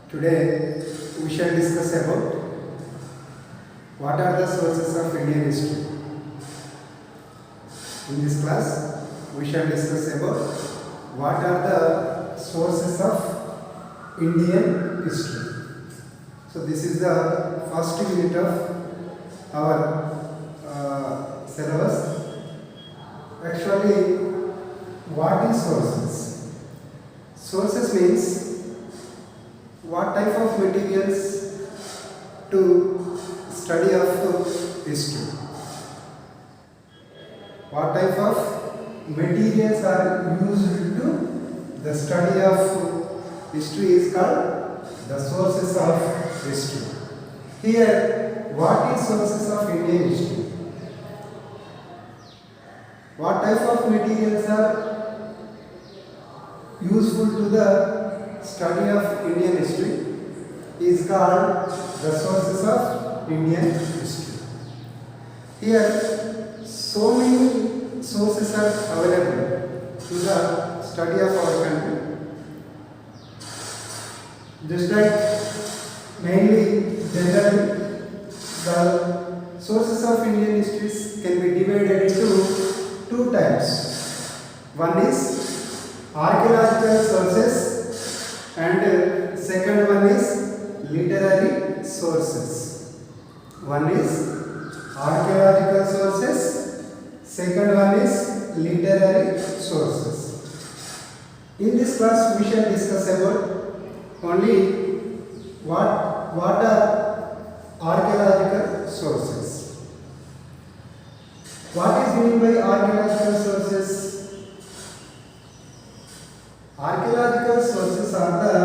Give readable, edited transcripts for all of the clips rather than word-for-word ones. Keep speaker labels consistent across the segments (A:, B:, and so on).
A: Today we shall discuss about what are the sources of Indian history. In this class we shall discuss about what are the sources of Indian history. So this is the first unit of our syllabus. Actually, what is sources? Sources means what type of materials to study of history. What type of materials are used to the study of history is called the sources of history. Here, what is sources of Indian history? What type of materials are useful to the study of Indian history is called the sources of Indian history. Here, so many sources are available to the study of our country. Just like mainly generally, the sources of Indian histories can be divided into two types. One is archaeological sources and second one is literary sources. One is archaeological sources, second one is literary sources. In this class we shall discuss about only what are archaeological sources. What is meant by archaeological sources? Archaeological sources are the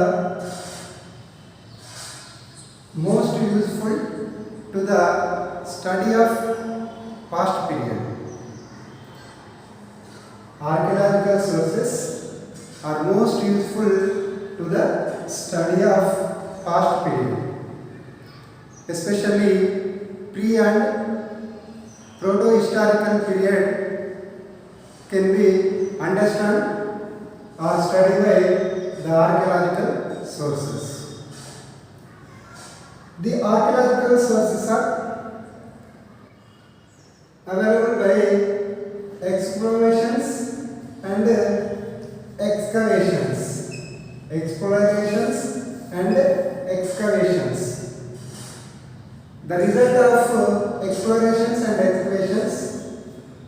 A: most useful to the study of past period. Archaeological sources are most useful to the study of past period, especially pre and proto-historical period can be understood or studied by the archaeological sources. The archaeological sources are available by explorations and excavations. Explorations and excavations. The result of explorations and excavations,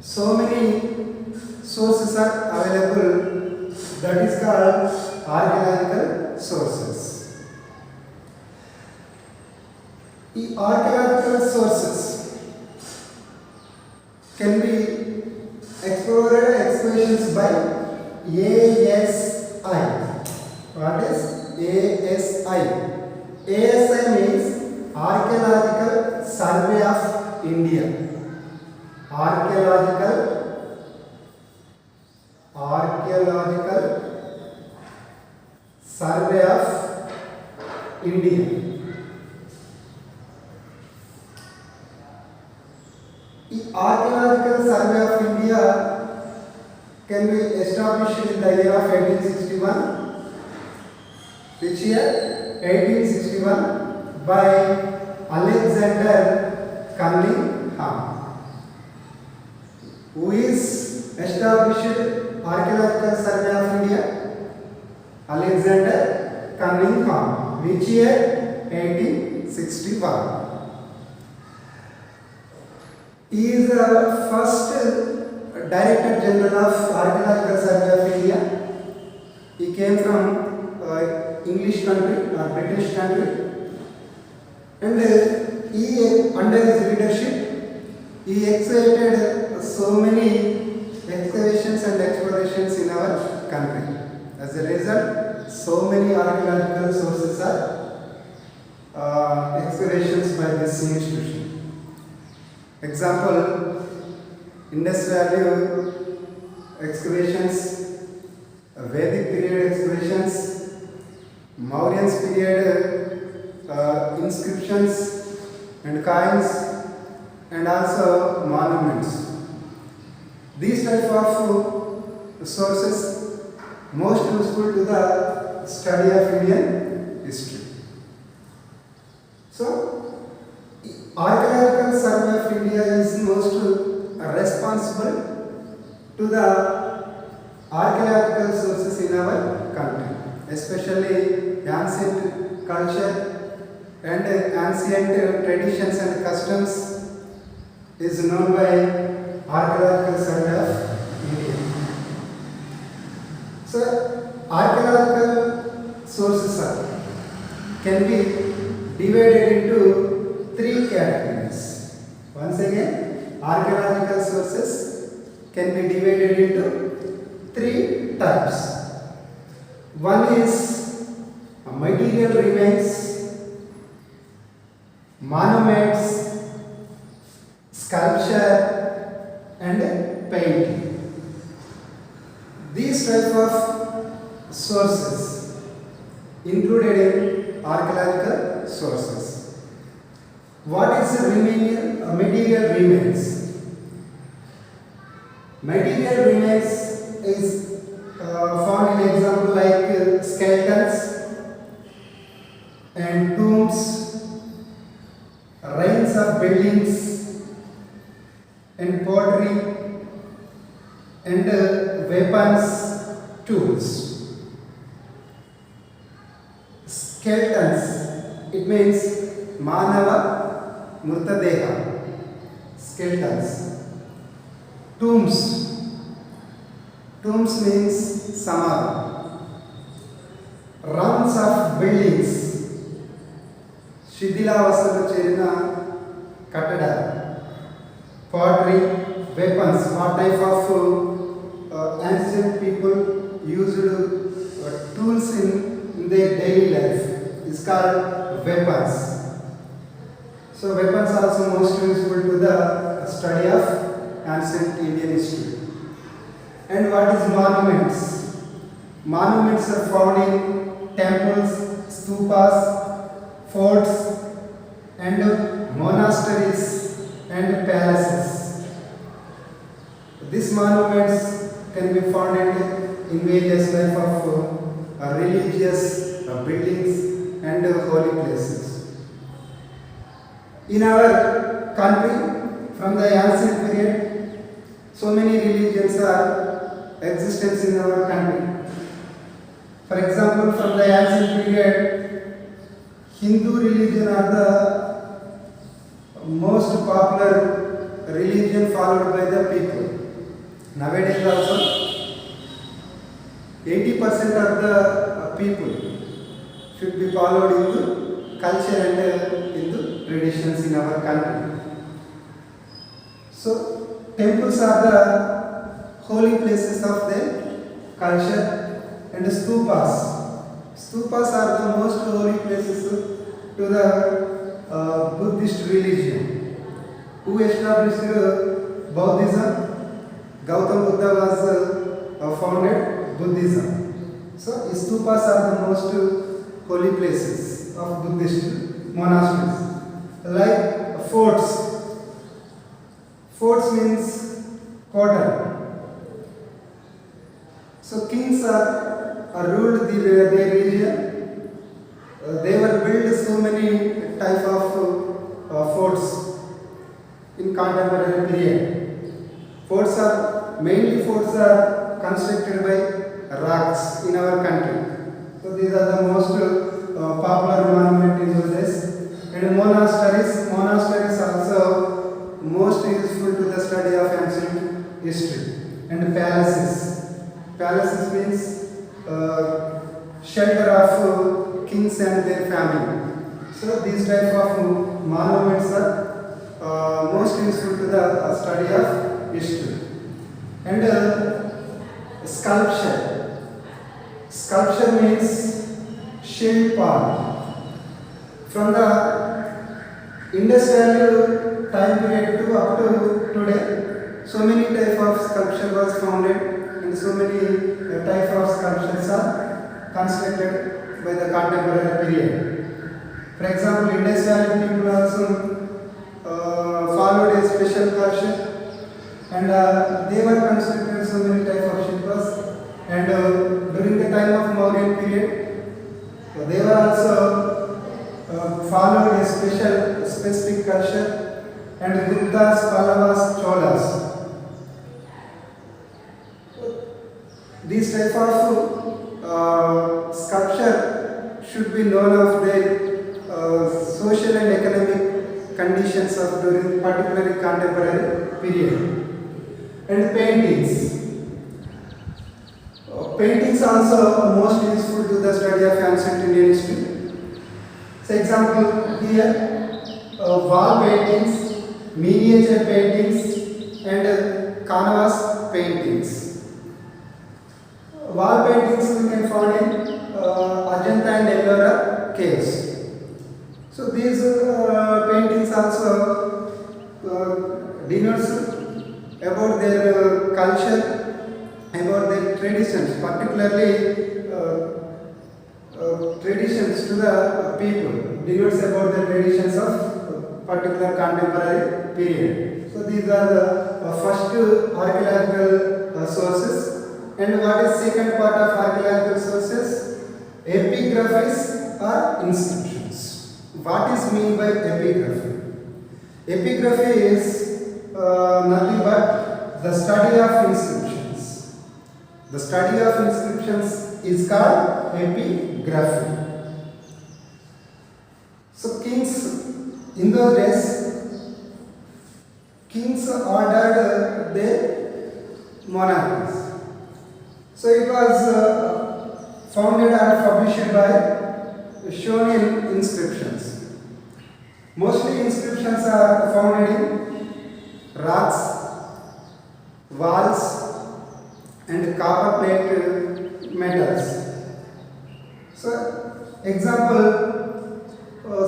A: so many sources are available, that is called archaeological sources. The archaeological sources can be explored excavations by ASI. What is ASI? ASI means Archaeological Survey of India. Archaeological Survey of India. The Archaeological Survey of India can be established in the year of 1861. Which year? 1861 by Alexander Cunningham, who is established Archaeological Survey of India. Alexander Cunningham. Which year? 1861. He is the first Director General of Archaeological Survey of India. He came from English country or British country, and he, under his leadership, he excavated so many excavations and explorations in our country. As a result, so many archaeological sources are excavations by this institution. Example, Indus Valley excavations, Vedic period excavations, Mauryan's period inscriptions and coins, and also monuments. These type of sources most useful to the study of Indian history. Archaeological Survey of India is most responsible to the archaeological sources in our country, especially ancient culture and ancient traditions and customs is known by Archaeological Survey of India. So, archaeological sources can be divided into three categories. Once again, archaeological sources can be divided into three types. One is material remains, monuments, sculpture, and painting. These type of sources included in archaeological sources. What is the material remains? Material remains is found in example like skeletons and tombs, ruins of buildings and pottery and weapons, tools. Skeletons, it means Manava Murtadeha, skeletons. Tombs, tombs means Samadhi. Ruins of buildings, Shidilavasala Cherina Kattada. Pottery, weapons, what type of ancient people used tools in their daily life is called weapons. So weapons are also most useful to the study of ancient Indian history. And what is monuments? Monuments are found in temples, stupas, forts and monasteries and palaces. These monuments can be found in various type of religious buildings and holy places. In our country, from the ancient period, so many religions are existence in our country. For example, from the ancient period, Hindu religion are the most popular religion followed by the people. Nowadays also, 80% of the people should be followed Hindu culture and Hindu traditions in our country. So, temples are the holy places of their culture, and stupas. Stupas are the most holy places to the Buddhist religion. Who established Buddhism? Gautam Buddha was founded Buddhism. So, stupas are the most holy places of Buddhist monasteries. Like forts. Forts means quarter. So, kings are ruled their region. They were built so many type of forts in contemporary period. Forts are constructed by rocks in our country. So these are the most popular monument in those days. And monasteries also most useful to the study of ancient history. And palaces means shelter of kings and their family. So these type of monuments are most useful to the study of history. And sculpture. Sculpture means Shilpa. From the industrial time period to up to today, so many type of sculpture was founded and so many type of sculptures are constructed by the contemporary period. For example, Indus Valley people also followed a special culture, and they were constructed so many type of shilpas. And during the time of Mauryan period, they were also followed a special specific culture, and Guptas, Pallavas, Cholas. These type of sculpture should be known of their social and economic conditions of during particularly contemporary period. And paintings. Paintings also most useful to the study of ancient Indian history. For example, here wall paintings, miniature paintings, and canvas paintings. Wall paintings we can find in Ajanta and Ellora caves. So these paintings also denotes about their culture, about their traditions, particularly traditions to the people, denotes about the traditions of particular contemporary period. So these are the first archaeological sources. And what is second part of archaeological sources? Epigraphies or inscriptions. What is mean by epigraphy? Epigraphy is nothing but the study of inscriptions. The study of inscriptions is called epigraphy. So kings, in those days, kings ordered their monarchies. So it was founded and published by shown in inscriptions. Mostly inscriptions are found in rocks, walls, and copper plate metals. So, example,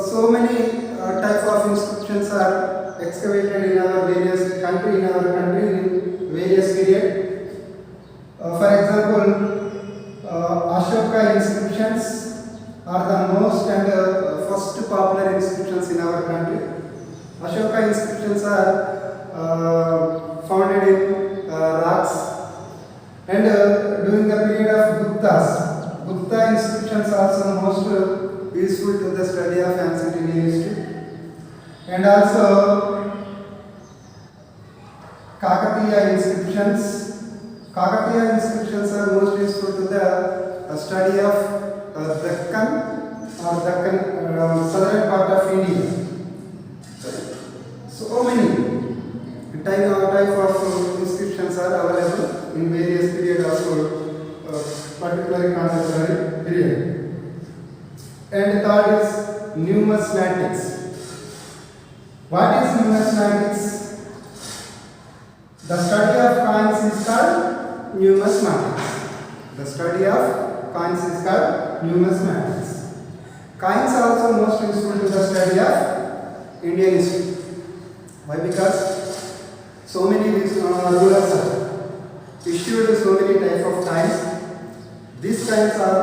A: so many type of inscriptions are excavated in our various country, in various period. For example, Ashoka inscriptions are the most and first popular inscriptions in our country. Ashoka inscriptions are founded in rocks, and during the period of Guptas, Gupta inscriptions are also most useful to the study of ancient Indian history, and also Kakatiya inscriptions. Kakatiya inscriptions are most useful to the study of Deccan or Deccan southern part of India. So many type of inscriptions are available in various periods of particular contemporary period. And third is numismatics. What is numismatics? The study of coins is called numismatics. The study of coins is called numismatics. Coins are also most useful to the study of Indian history. Why? Because so many rulers are issued so many type of coins. These coins are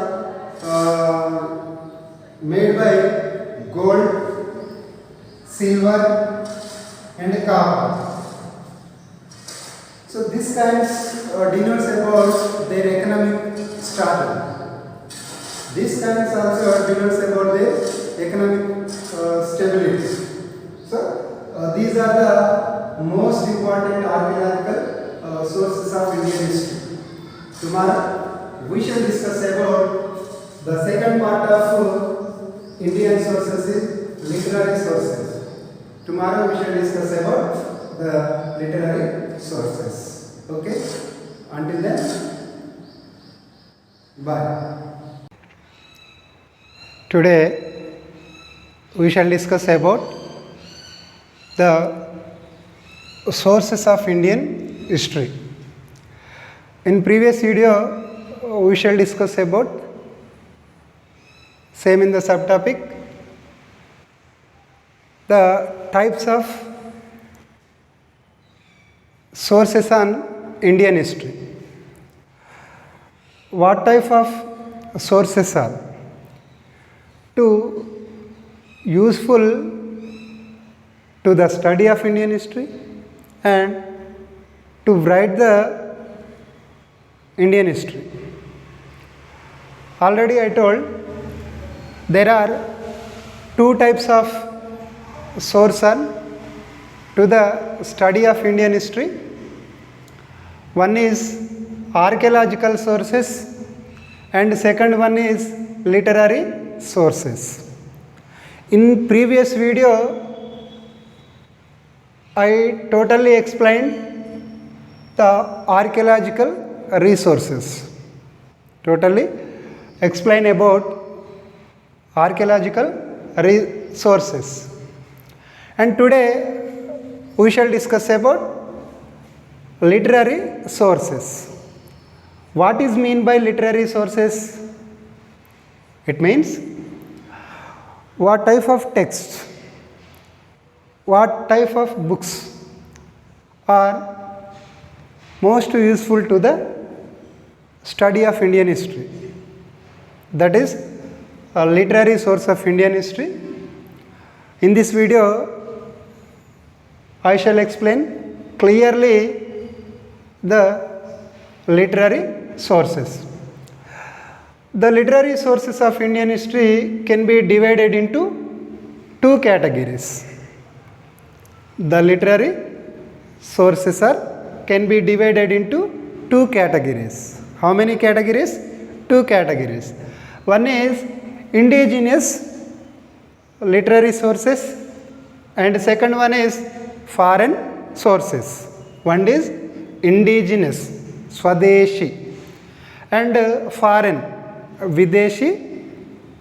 A: made by gold, silver, and copper. So these kinds denotes about their economic status. These kinds also denotes about their economic stability. So these are the most important archaeological sources of Indian history. Tomorrow we shall discuss about the second part of Indian sources is literary sources. Tomorrow we shall discuss about the literary sources. Okay? Until then, bye. Today we shall discuss about the sources of Indian history. In previous video we shall discuss about same in the subtopic the types of sources on Indian history. What type of sources are to useful to the study of Indian history and to write the Indian history. Already I told there are two types of sources are to the study of Indian history. One is archaeological sources and second one is literary sources. In previous video, I totally explained the archaeological resources. Totally explain about archaeological resources. And today we shall discuss about literary sources. What is mean by literary sources? It means what type of text, what type of books are most useful to the study of Indian history. That is a literary source of Indian history. In this video, I shall explain clearly the literary sources. The literary sources of Indian history can be divided into two categories. The literary sources can be divided into two categories. How many categories? Two categories. One is indigenous literary sources and second one is foreign sources. One is indigenous, Swadeshi, and foreign, Videshi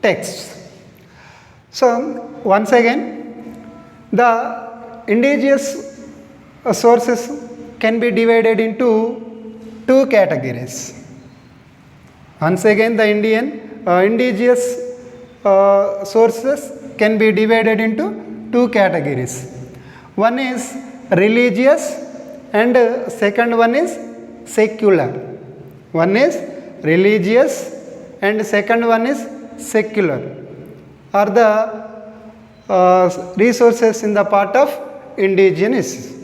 A: texts. So once again, the indigenous sources can be divided into two categories. Once again, the indigenous sources can be divided into two categories. One is religious and second one is secular. One is religious and second one is secular, are the resources in the part of indigenous.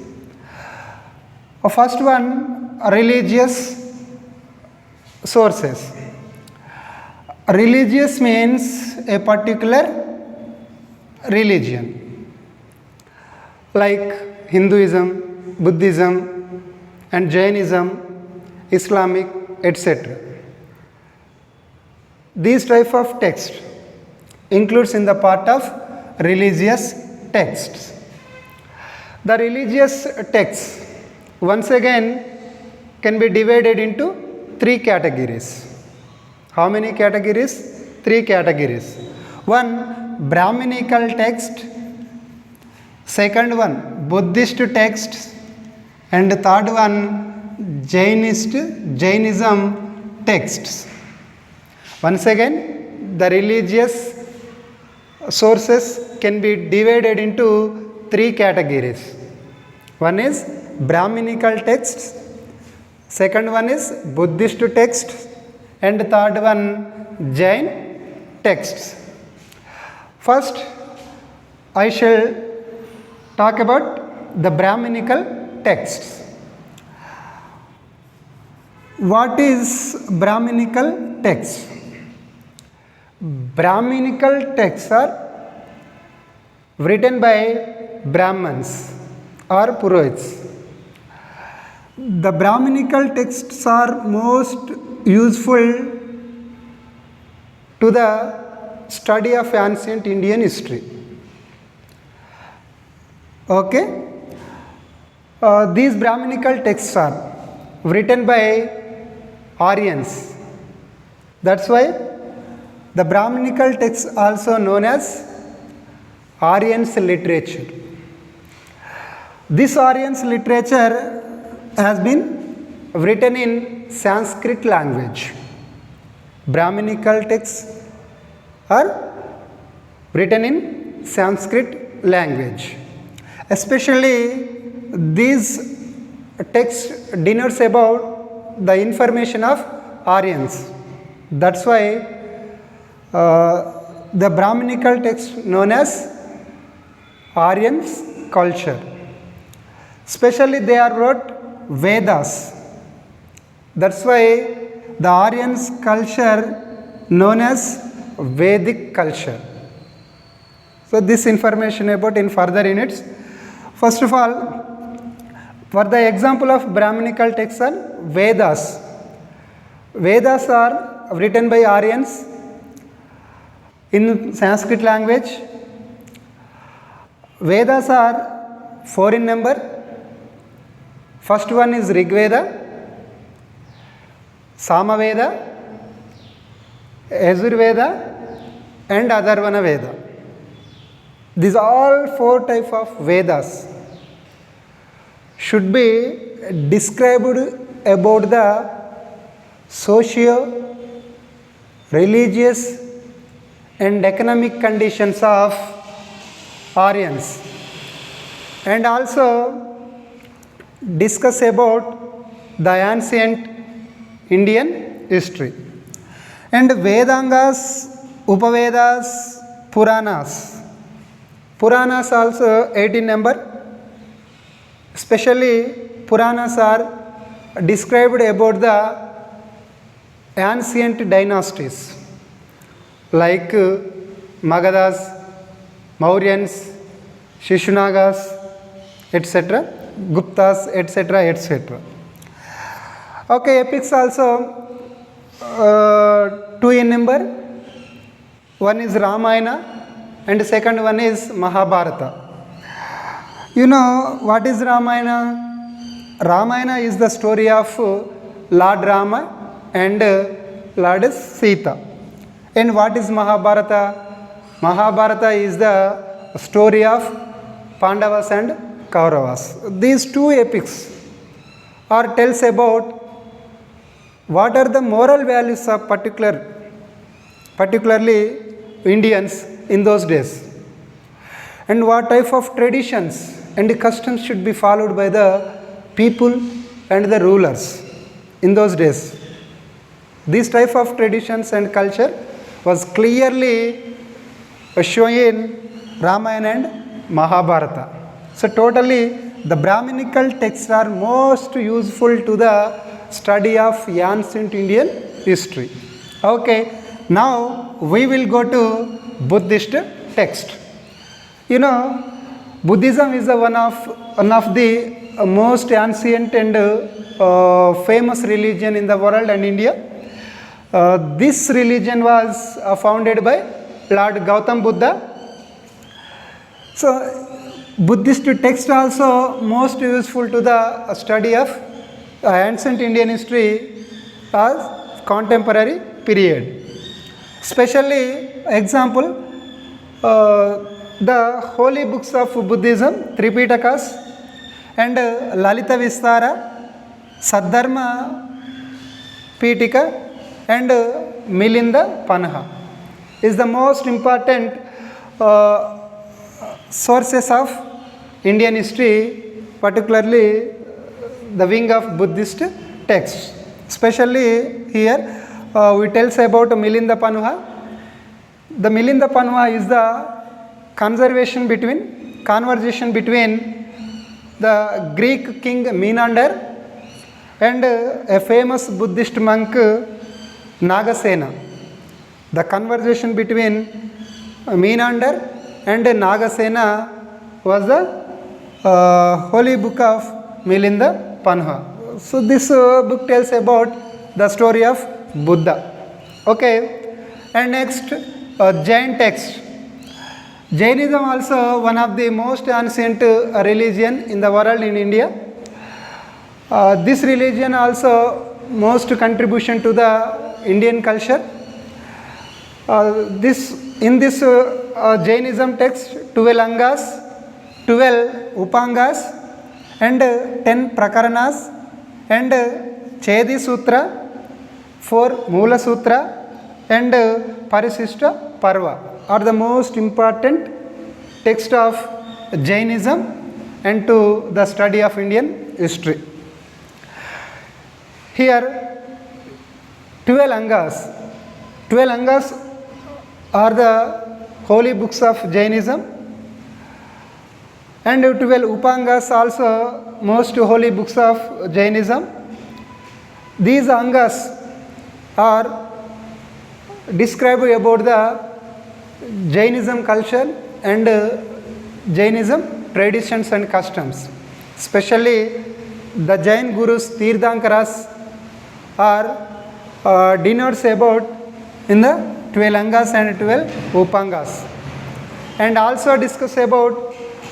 A: First one, religious sources. Religious means a particular religion like Hinduism, Buddhism and Jainism, Islamic, etc. These type of text includes in the part of religious texts. The religious texts once again can be divided into three categories. How many categories? Three categories. One, Brahminical text. Second one, Buddhist text. And third one, Jainism texts. Once again, the religious sources can be divided into three categories. One is Brahminical texts, second one is Buddhist texts, and third one Jain texts. First, I shall talk about the Brahminical texts. What is Brahminical text? Brahminical texts are written by Brahmins or Purohits. The Brahminical texts are most useful to the study of ancient Indian history. Okay? These Brahminical texts are written by Aryans. That's why the Brahminical texts also known as Aryans literature. This Aryans literature has been written in Sanskrit language. Brahminical texts are written in Sanskrit language. Especially these texts denotes about the information of Aryans. That's why the Brahminical text known as Aryans culture. Especially they are wrote Vedas. That's why the Aryans culture known as Vedic culture. So this information about in further units. First of all, for the example of Brahminical texts are Vedas. Vedas are written by Aryans in Sanskrit language. Vedas are 4 in number. First one is Rig Veda, Samaveda, Yajurveda and Atharvana Veda. These all 4 types of Vedas should be described about the socio, religious and economic conditions of Aryans, and also discuss about the ancient Indian history. And Vedangas, Upavedas, Puranas. Puranas also 18 number. Especially Puranas are described about the ancient dynasties like Magadhas, Mauryans, Shishunagas, etc., Guptas, etc., etc. Okay, epics also 2 in number. One is Ramayana and second one is Mahabharata. You know what is Ramayana? Ramayana is the story of Lord Rama and Lord Sita. And what is Mahabharata? Mahabharata is the story of Pandavas and Kauravas. These 2 epics are tells about what are the moral values of particularly Indians in those days, and what type of traditions and customs should be followed by the people and the rulers in those days. This type of traditions and culture was clearly shown in Ramayana and Mahabharata. So totally the Brahminical texts are most useful to the study of ancient Indian history. Okay, now we will go to Buddhist text. You know, Buddhism is one of the most ancient and famous religion in the world and India. This religion was founded by Lord Gautam Buddha. So Buddhist text also most useful to the study of ancient Indian history as contemporary period. Especially example, the holy books of Buddhism, Tripitakas and Lalita Vistara, Saddharma Pitika and Milinda Panha is the most important sources of Indian history, particularly the wing of Buddhist texts. Especially here we tells about Milinda Panha. The Milinda Panha is the conversation between the Greek king Menander and a famous Buddhist monk Nagasena. The conversation between Menander and Nagasena was the holy book of Milinda Panha. So this book tells about the story of Buddha. Okay, and next Jain text. Jainism also one of the most ancient religion in the world in India. This religion also most contribution to the Indian culture. In this Jainism text 12 Angas, 12 Upangas and 10 Prakaranas and Chedi Sutra, 4 Mula Sutra and Parisishta Parva are the most important text of Jainism and to the study of Indian history. Here 12 Angas. 12 Angas are the holy books of Jainism and 12 Upangas also most holy books of Jainism. These Angas are describe about the Jainism culture and Jainism traditions and customs. Especially the Jain Gurus Tirthankaras are denotes about in the 12 Angas and 12 Upangas, and also discuss about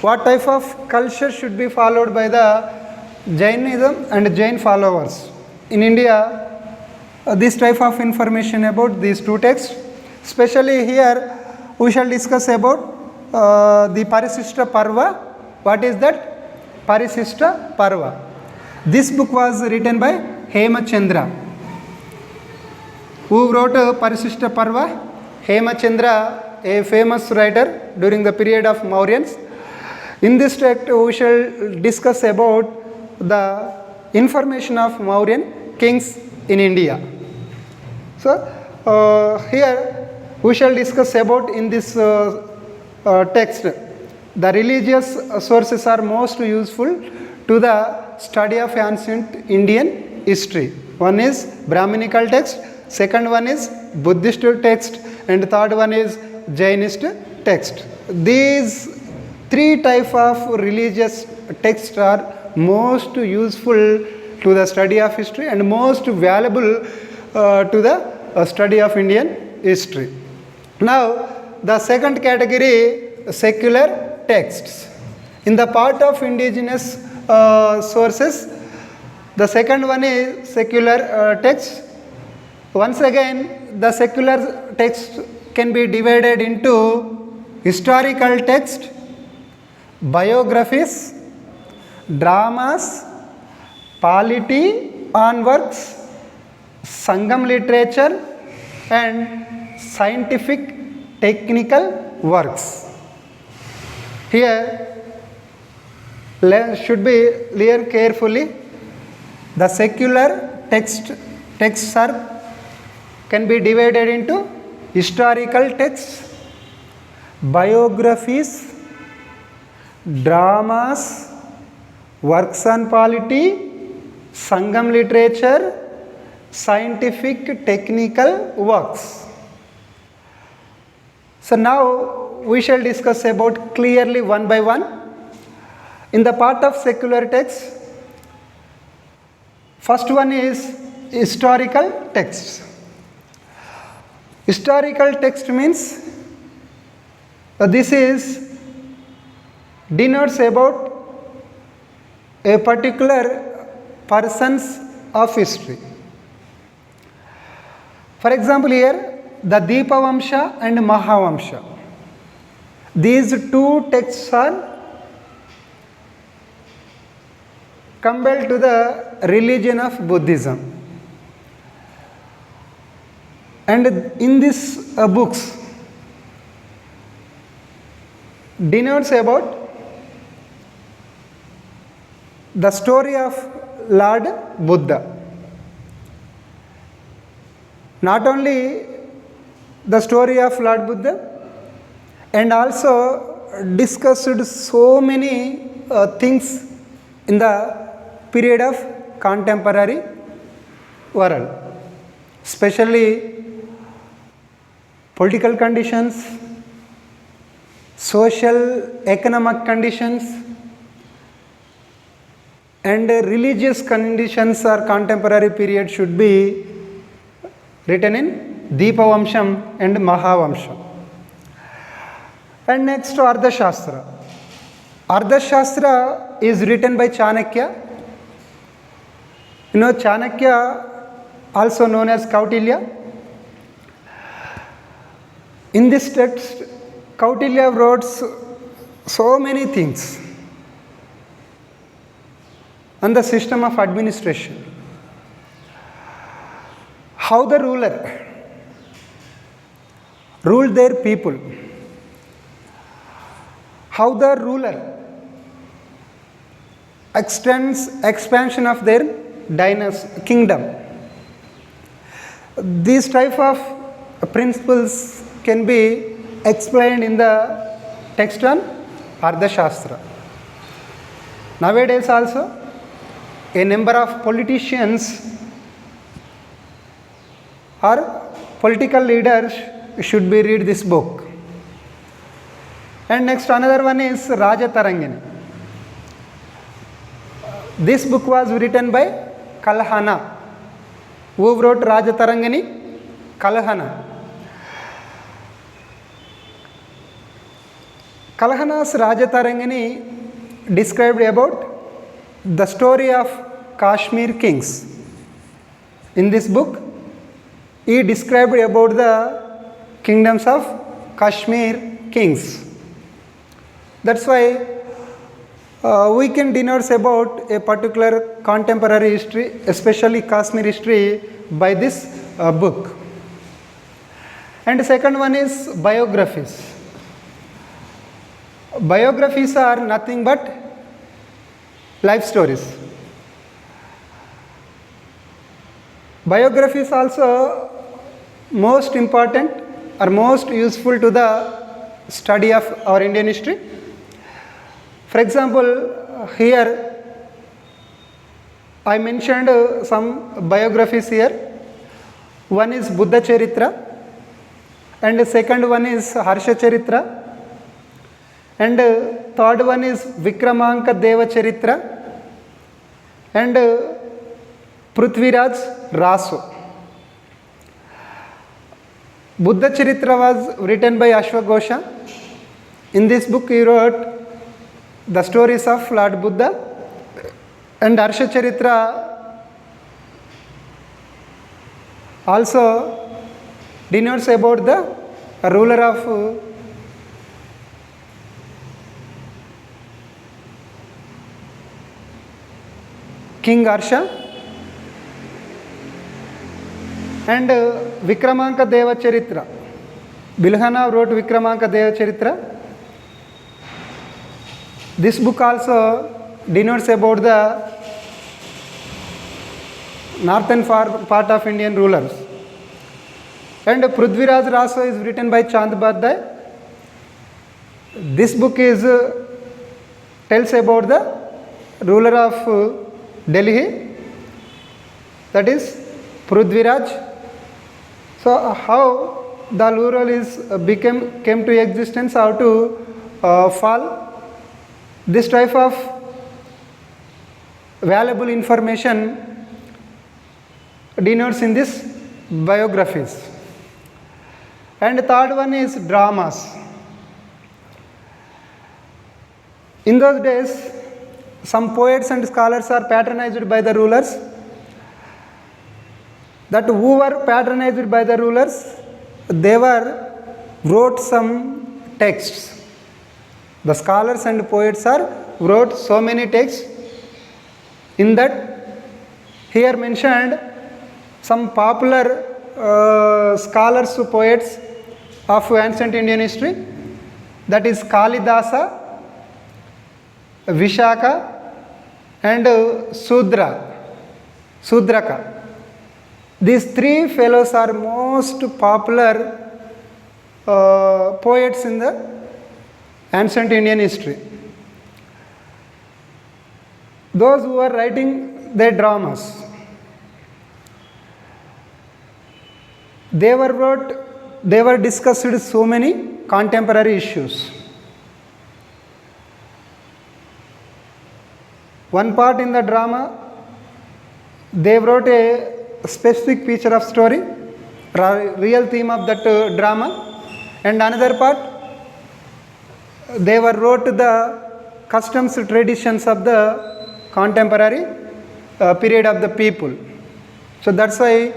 A: what type of culture should be followed by the Jainism and Jain followers. In India, this type of information about these two texts. Especially here, we shall discuss about the Parishishta Parva. What is that? Parishishta Parva. This book was written by Hemachandra. Who wrote Parishishta Parva? Hemachandra, a famous writer during the period of Mauryans. In this text, we shall discuss about the information of Mauryan kings in India. So, here we shall discuss about in this text. The religious sources are most useful to the study of ancient Indian history. One is Brahminical text, second one is Buddhist text, and third one is Jainist text. These three types of religious texts are most useful to the study of history and most valuable to the study of Indian history. Now, the second category, secular texts. In the part of indigenous sources, the second one is secular text. Once again, the secular text can be divided into historical text, biographies, dramas, polity on works, Sangam literature, and scientific technical works. Here should be clear carefully. The secular texts can be divided into historical texts, biographies, dramas, works on polity, Sangam literature, scientific technical works. So now we shall discuss about clearly one by one. In the part of secular texts, first one is historical texts. Historical text means this is denotes about a particular person's of history. For example, here the Deepavamsha and Mahavamsha. These two texts are compared to the religion of Buddhism. And in these books denotes about the story of Lord Buddha. Not only the story of Lord Buddha, and also discussed so many things in the period of contemporary world, especially political conditions, social economic conditions, and religious conditions or contemporary period should be written in Deepavamsham and Mahavamsham. And next, Ardhashastra. Ardhashastra is written by Chanakya. You know Chanakya, also known as Kautilya. In this text, Kautilya wrote so many things on the system of administration. How the ruler ruled their people. How the ruler expansion of their kingdom. These type of principles can be explained in the text on Ardhashastra. Nowadays also, a number of politicians or political leaders should be read this book. And next another one is Raja Tarangini. This book was written by Kalhana. Who wrote Raja Tarangini? Kalhana. Kalhana's Raja Tarangini described about the story of Kashmir kings. In this book, he described about the kingdoms of Kashmir kings. That's why we can denote about a particular contemporary history, especially Kashmir history, by this book. And the second one is biographies. Biographies are nothing but life stories. Biography is also most important or most useful to the study of our Indian history. For example, here I mentioned some biographies here. One is Buddha Charitra, and the second one is Harsha Charitra, and third one is Vikramanka Deva Charitra, and Prithviraj Raso. Buddha Charitra was written by Ashwagosha. In this book he wrote the stories of Lord Buddha, and Harsha Charitra also denotes about the ruler of King Harsha. And Vikramanka Deva Charitra. Bilhana wrote Vikramanka Deva Charitra. This book also denotes about the northern part of Indian rulers. And Prithviraj Raso is written by Chandabadhyay. This book is tells about the ruler of Delhi, that is Prithviraj. So how the ruler is came to existence, how to fall. This type of valuable information denotes in this biographies. And the third one is dramas. In those days, some poets and scholars are patronized by the rulers. That who were patronized by the rulers, they wrote some texts. The scholars and poets wrote so many texts. In that, here mentioned some popular scholars, poets of ancient Indian history, that is Kalidasa, Vishaka, and Sudraka. These three fellows are most popular poets in the ancient Indian history. Those who are writing their dramas, they were discussed so many contemporary issues. One part in the drama, they wrote a specific feature of story, real theme of that drama, and another part, they wrote the customs, traditions of the contemporary period of the people. So that's why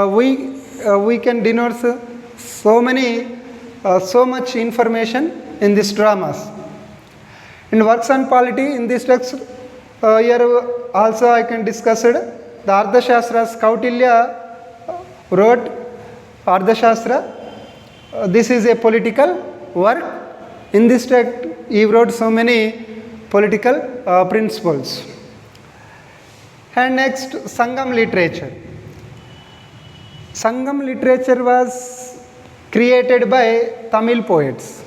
A: we can denote so much information in these dramas. In works on polity, in this text, here also I can discuss it. The Ardhashastras, Kautilya wrote Ardhashastra. This is a political work. In this text, he wrote so many political principles. And next, Sangam literature. Sangam literature was created by Tamil poets.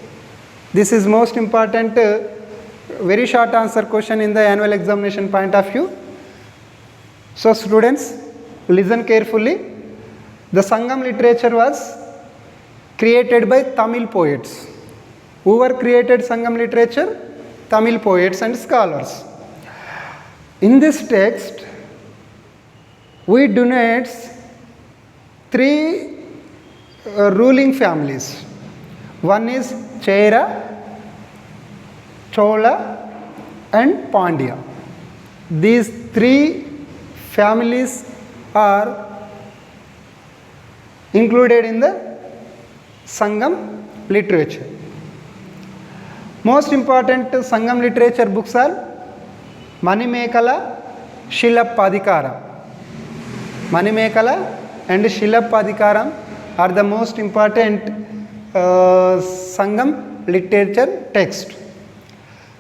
A: This is most important, very short answer question in the annual examination point of view. So students, listen carefully. The Sangam literature was created by Tamil poets. Whoever created Sangam literature? Tamil poets and scholars. In this text, we donate three ruling families. One is Chera, Chola and Pandya. These three families are included in the Sangam literature. Most important Sangam literature books are Manimekala, Shilappadikaram. Manimekala and Shilappadikaram are the most important Sangam literature text.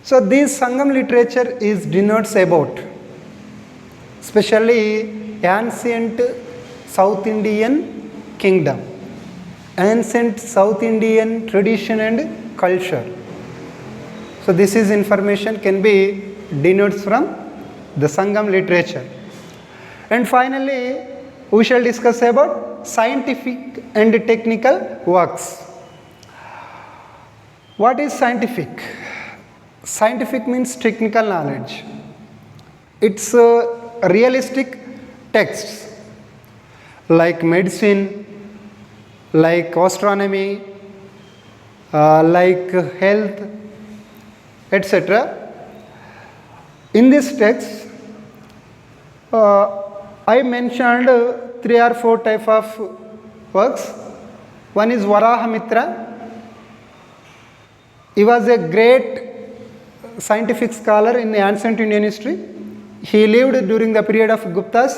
A: So this Sangam literature is denotes about especially ancient South Indian kingdom, ancient South Indian tradition and culture. So this is information can be denotes from the Sangam literature. And finally, we shall discuss about scientific and technical works. What is scientific? Scientific means technical knowledge. It's realistic texts like medicine, like astronomy, like health, etc. In this text, I mentioned 3 or 4 type of works. One is Varahamitra. He was a great scientific scholar in ancient Indian history. He lived during the period of Guptas.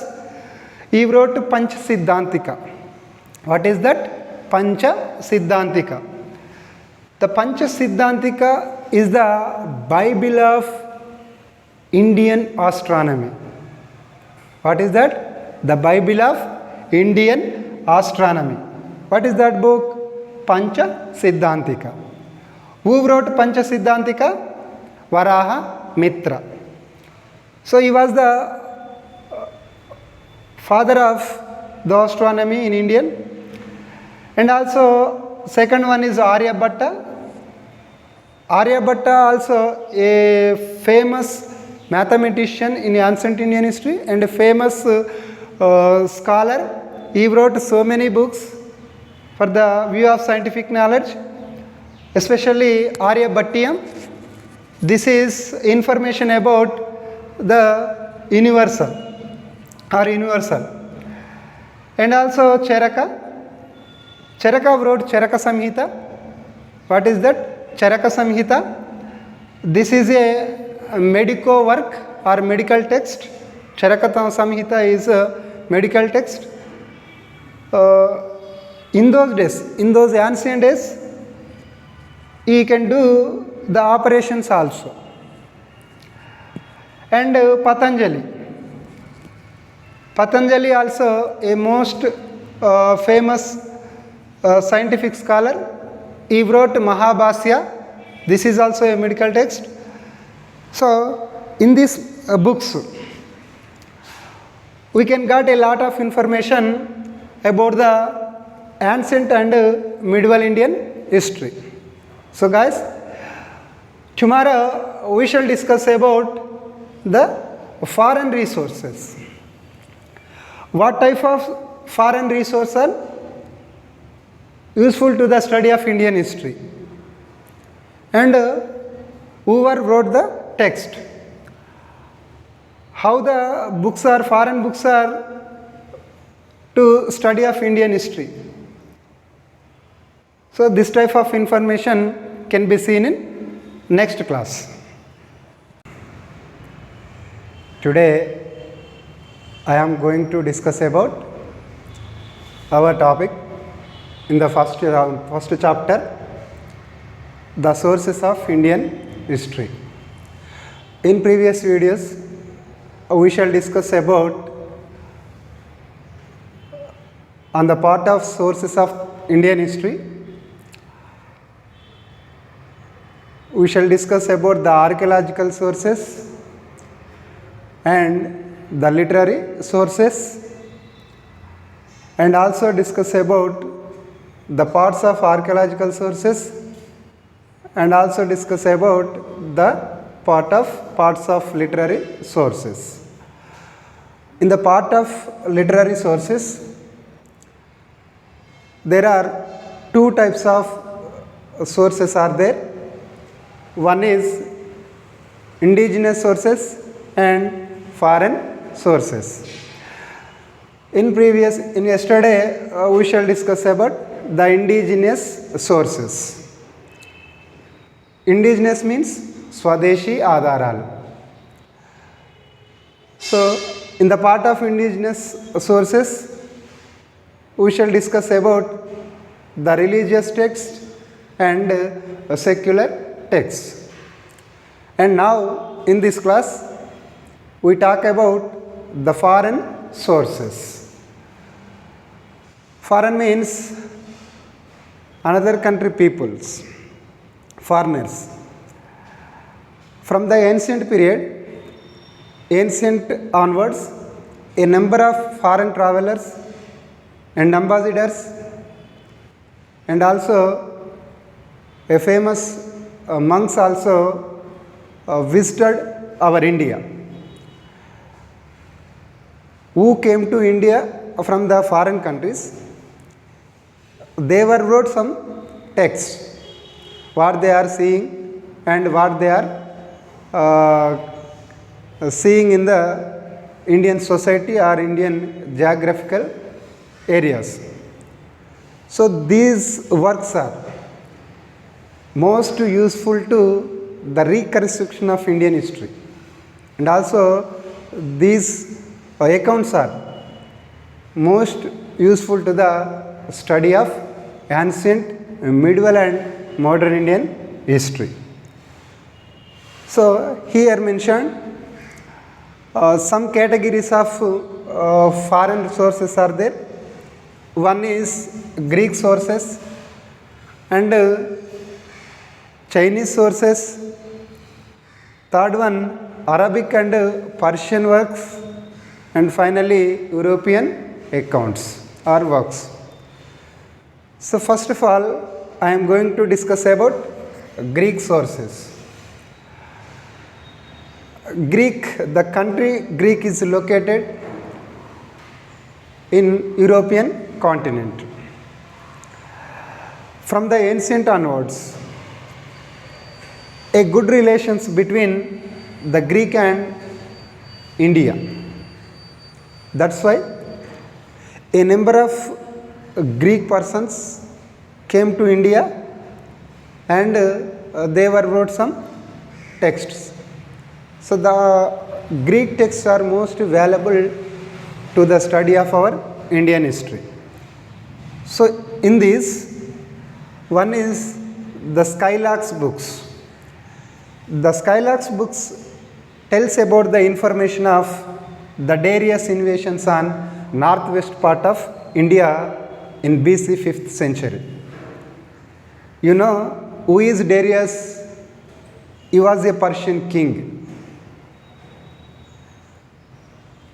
A: He wrote Pancha Siddhantika. What is that? Pancha Siddhantika. The Pancha Siddhantika is the Bible of Indian astronomy. What is that? The Bible of Indian astronomy. What is that book? Pancha Siddhantika. Who wrote Pancha Siddhantika? Varaha Mitra. So he was the father of the astronomy in Indian. And also second one is Aryabhatta. Aryabhatta also a famous mathematician in ancient Indian history and a famous scholar. He wrote so many books for the view of scientific knowledge, especially Aryabhattiyam. This is information about the universal. And also Charaka. Charaka wrote Charaka Samhita. What is that? Charaka Samhita. This is a medico work or medical text. Charaka Samhita is a medical text. In those days, in those ancient days, he can do the operations also. And Patanjali. Patanjali also a most famous scientific scholar. He wrote Mahabhasya. This is also a medical text. So in these books, we can get a lot of information about the ancient and medieval Indian history. So guys, tomorrow we shall discuss about the foreign resources. What type of foreign resources are useful to the study of Indian history? And whoever wrote the text. How the books are, foreign books are to study of Indian history. So this type of information can be seen in next class. Today I am going to discuss about our topic in the first chapter, the sources of Indian history. In previous videos, we shall discuss about on the part of sources of Indian history. We shall discuss about the archaeological sources and the literary sources, and also discuss about the parts of archaeological sources and also discuss about the parts of literary sources. In the part of literary sources, there are two types of sources are there. One is indigenous sources and foreign sources. In yesterday, we shall discuss about the indigenous sources. Indigenous means Swadeshi Adharalu. So, in the part of indigenous sources, we shall discuss about the religious text and secular text. And now, in this class, we talk about the foreign sources. Foreign means another country peoples, foreigners. From the ancient period, ancient onwards, a number of foreign travelers and ambassadors and also a famous monks also visited our India. Who came to India from the foreign countries? They wrote some text, what they are seeing and what they are seeing in the Indian society or Indian geographical areas. So these works are most useful to the reconstruction of Indian history, and also these accounts are most useful to the study of ancient, medieval and modern Indian history. So here mentioned some categories of foreign sources are there. One is Greek sources and Chinese sources. Third one, Arabic and Persian works, and finally European accounts or works. So first of all, I am going to discuss about Greek sources. Greek, the country Greek is located in European continent. From the ancient onwards, a good relations between the Greek and India. That's why a number of Greek persons came to India and they wrote some texts. So the Greek texts are most valuable to the study of our Indian history. So in this, one is the Skylarks books. The Skylarks books tells about the information of the Darius invasions on northwest part of India in BC 5th century. You know who is Darius? He was a Persian king,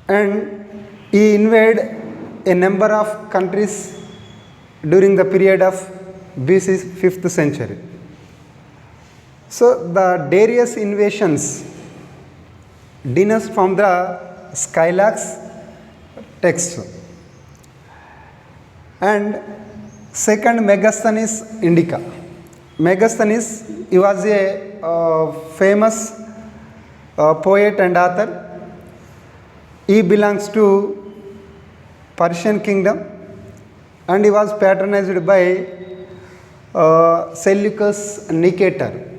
A: and he invaded a number of countries during the period of BC 5th century. So the Darius invasions denounced from the Skylarks text. And second, Megasthenes Indica. Megasthenes, he was a famous poet and author. He belongs to Persian kingdom and he was patronized by Seleucus Nicator.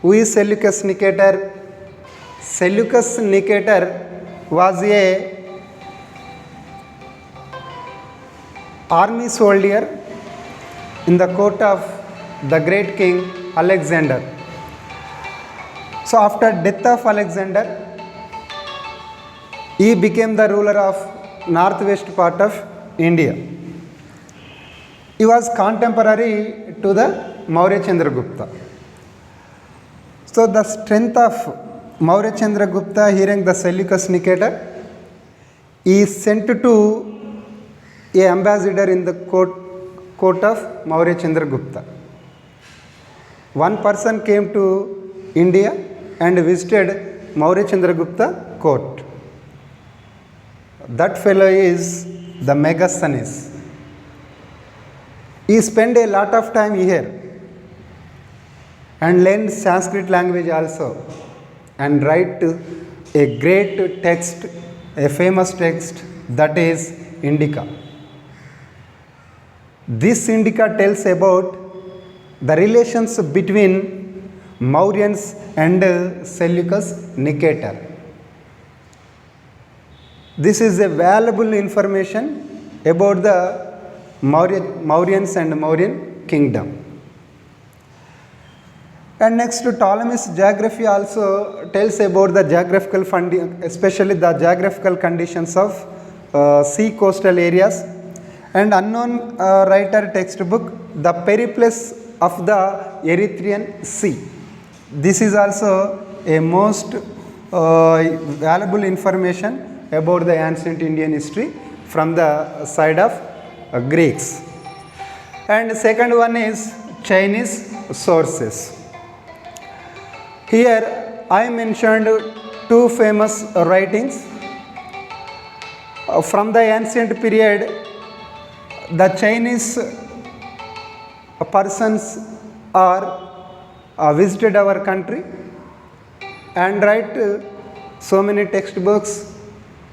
A: Who is Seleucus Nicator? Seleucus Nicator was a army soldier in the court of the great king Alexander. So after death of Alexander, he became the ruler of northwest part of India. He was contemporary to the Maurya Chandragupta. So the strength of Maurya Chandragupta, hearing the Seleucus Nicator, he sent to a ambassador in the court of Maurya Chandragupta. One person came to India and visited Maurya Chandragupta court. That fellow is the Megasthenes. He spent a lot of time here and learned Sanskrit language also and write a great text, a famous text, that is Indica. This Indica tells about the relations between Mauryans and Seleucus Nicator. This is a valuable information about the Mauryans and Mauryan kingdom. And next, Ptolemy's geography also tells about the geographical especially the geographical conditions of sea coastal areas. And unknown writer textbook, The Periplus of the Erythraean Sea. This is also a most valuable information about the ancient Indian history from the side of Greeks. And second one is Chinese sources. Here I mentioned two famous writings. From the ancient period, the Chinese persons are visited our country and write so many textbooks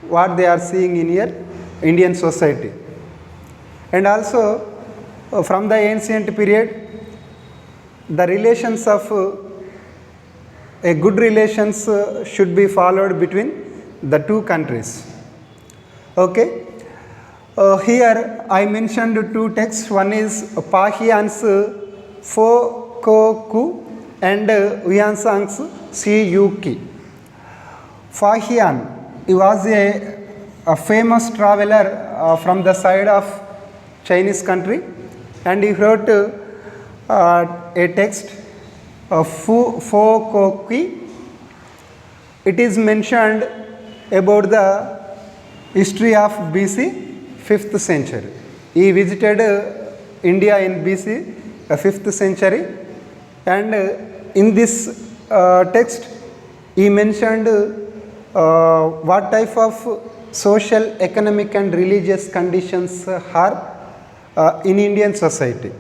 A: what they are seeing in here Indian society. And also from the ancient period, the relations of a good relations should be followed between the two countries. Okay. Here I mentioned two texts. One is Pahian's Fo Ko Ku and Huansang's Si Yu Ki. Fahian, he was a famous traveler from the side of Chinese country, and he wrote a text Fo Ko Ki. It is mentioned about the history of BC 5th century. He visited India in BC 5th century, and in this text he mentioned what type of social, economic and religious conditions are in Indian society.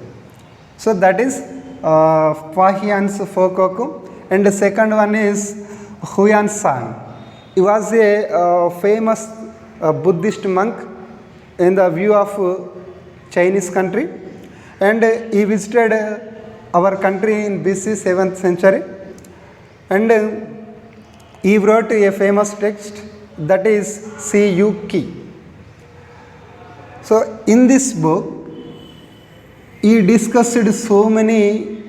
A: So that is Fahian's Fokoku, and the second one is Huansang. He was a famous Buddhist monk in the view of Chinese country, and he visited our country in BC 7th century, and he wrote a famous text, that is Si Yu Ki. So in this book he discussed so many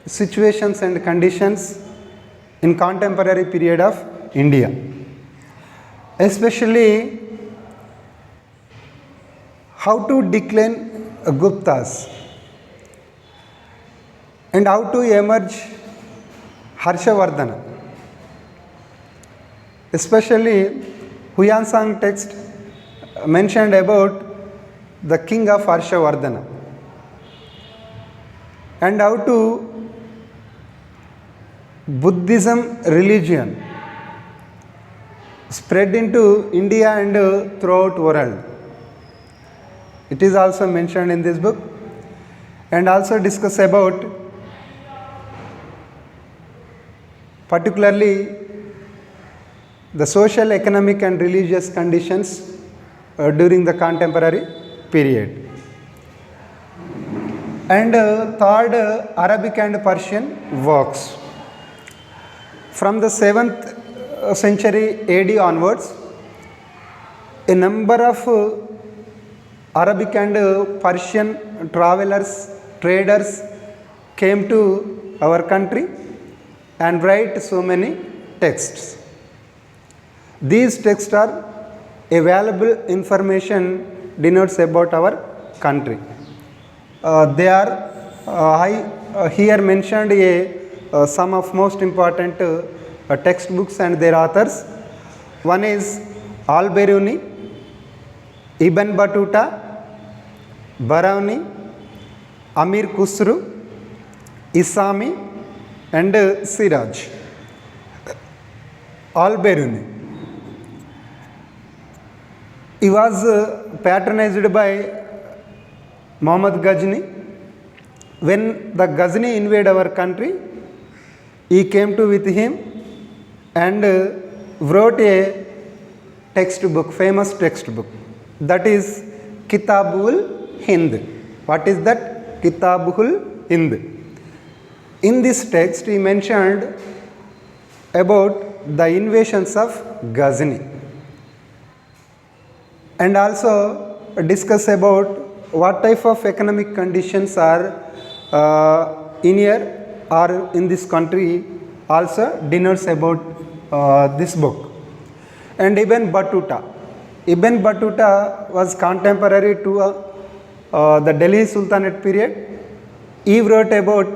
A: situations and conditions in contemporary period of India, especially how to decline Guptas and how to emerge Harshavardhana. Especially Huansang text mentioned about the king of Harshavardhana and how to Buddhism religion spread into India and throughout world. It is also mentioned in this book, and also discuss about particularly the social, economic and religious conditions during the contemporary period. And third, Arabic and Persian works. From the 7th century AD onwards, a number of Arabic and Persian travelers, traders came to our country and write so many texts. These texts are a valuable information denotes about our country. They are here mentioned some of most important textbooks and their authors. One is Al-Biruni, Ibn Battuta, Barauni, Amir Khusru, Isami and Siraj. Al-Biruni. He was patronized by Muhammad Ghazni. When the Ghazni invaded our country, he came to with him and wrote a textbook, famous textbook, that is Kitabul Hind. What is that? Kitabul Hind. In this text, he mentioned about the invasions of Ghazni and also discuss about what type of economic conditions are in here or in this country, also denotes about this book. And Ibn Battuta. Ibn Battuta was contemporary to the Delhi Sultanate period. He wrote about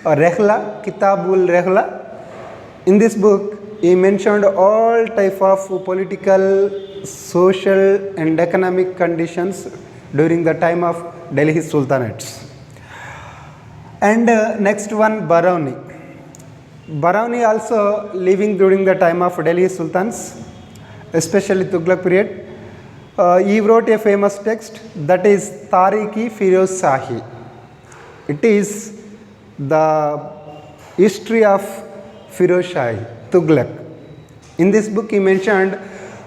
A: Rehla, Kitabul Rehla. In this book, he mentioned all type of political, social and economic conditions during the time of Delhi Sultanates. And next one, Barauni. Barauni also living during the time of Delhi Sultans, especially Tughlaq period. He wrote a famous text, that is Tarikh-i-Firoz Shahi. It is the history of Firoz Shahi, Tughlaq. In this book he mentioned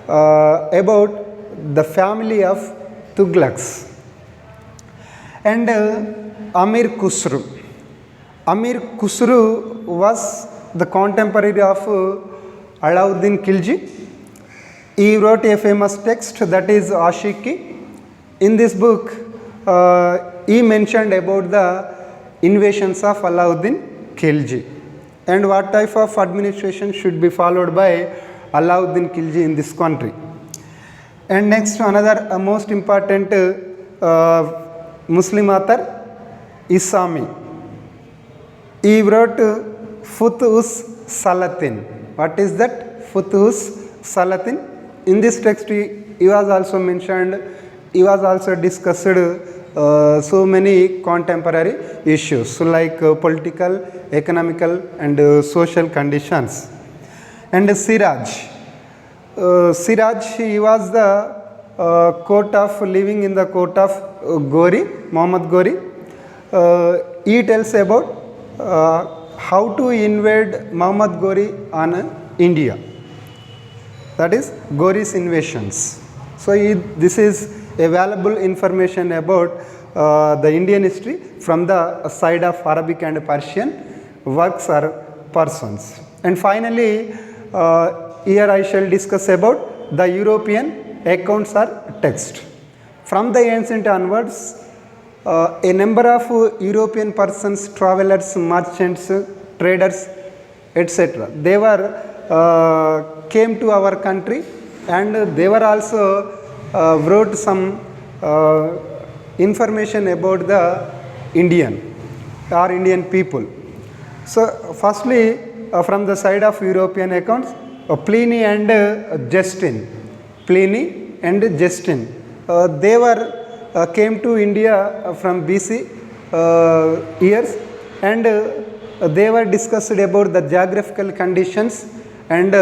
A: about the family of Tughlaqs. And Amir Khusru. Amir Khusru was the contemporary of Alauddin Khilji. He wrote a famous text, that is Ashiki. In this book, he mentioned about the invasions of Alauddin Khilji and what type of administration should be followed by Alauddin Khilji in this country. And next, another most important Muslim author, Isami. He wrote Futuhus Salatin. What is that? Futuhus Salatin. In this text, he was also mentioned, he was also discussed so many contemporary issues, so like political, economical and social conditions. And Siraj. Siraj, he was the court of, living in the court of Ghori, Muhammad Ghori. He tells about how to invade Muhammad Ghori on India. That is Ghori's invasions. So this is a valuable information about the Indian history from the side of Arabic and Persian works or persons. And finally, here I shall discuss about the European accounts or text. From the ancient onwards, a number of European persons, travelers, merchants, traders, etc. they were came to our country and they were also wrote some information about the Indian or Indian people. So firstly, from the side of European accounts, Pliny and Justin. Pliny and Justin. They were came to India from BC years and they were discussed about the geographical conditions and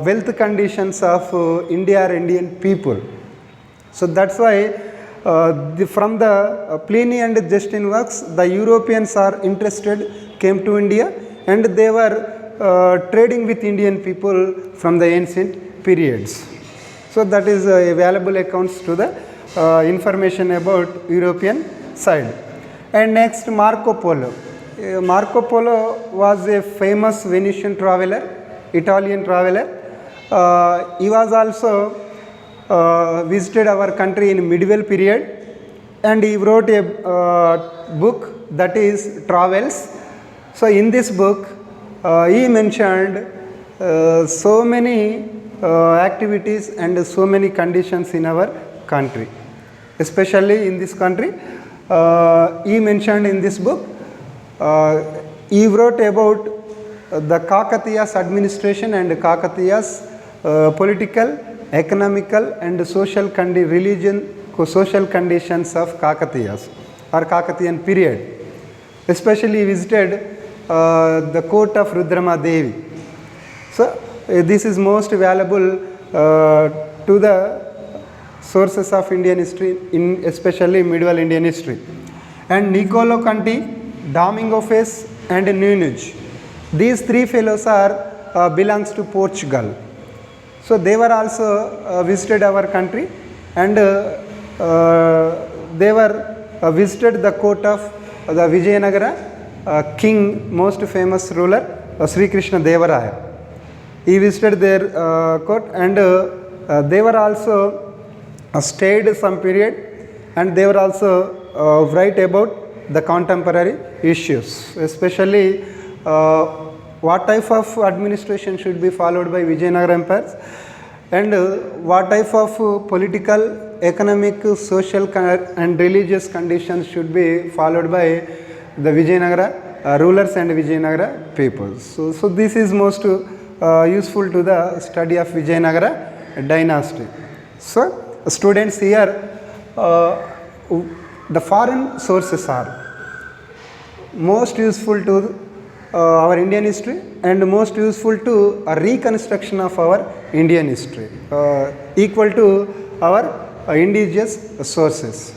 A: wealth conditions of India or Indian people. So that's why from the Pliny and Justin works, the Europeans are interested, came to India and they were trading with Indian people from the ancient periods. So that is a valuable accounts to the information about European side. And next, Marco Polo. Marco Polo was a famous Venetian traveler, Italian traveler. He was also visited our country in medieval period and he wrote a book, that is Travels. So in this book he mentioned so many activities and so many conditions in our country, especially in this country. He mentioned in this book, he wrote about the Kakatiyas administration and Kakatiyas political, economical and social social conditions of Kakatiyas or Kakatiyan period. Especially he visited the court of Rudrama Devi. So this is most valuable to the sources of Indian history, in especially medieval Indian history. And Niccolo Conti, Domingo Faes, and Nunes. These three fellows are belongs to Portugal. So they were also visited our country, and they were visited the court of the Vijayanagara king, most famous ruler Sri Krishna Devaraya. He visited their court, and they were also stayed some period, and they were also write about the contemporary issues, especially what type of administration should be followed by Vijayanagara empires, and what type of political, economic, social and religious conditions should be followed by the Vijayanagara rulers and Vijayanagara peoples. So this is most useful to the study of Vijayanagara dynasty. So students, here the foreign sources are most useful to our Indian history, and most useful to a reconstruction of our Indian history, equal to our indigenous sources.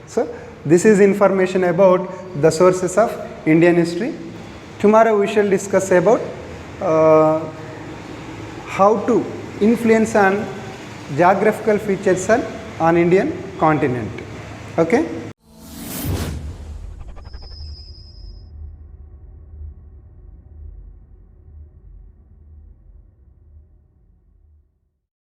A: So this is information about the sources of Indian history. Tomorrow we shall discuss about how to influence on geographical features on Indian continent. Okay.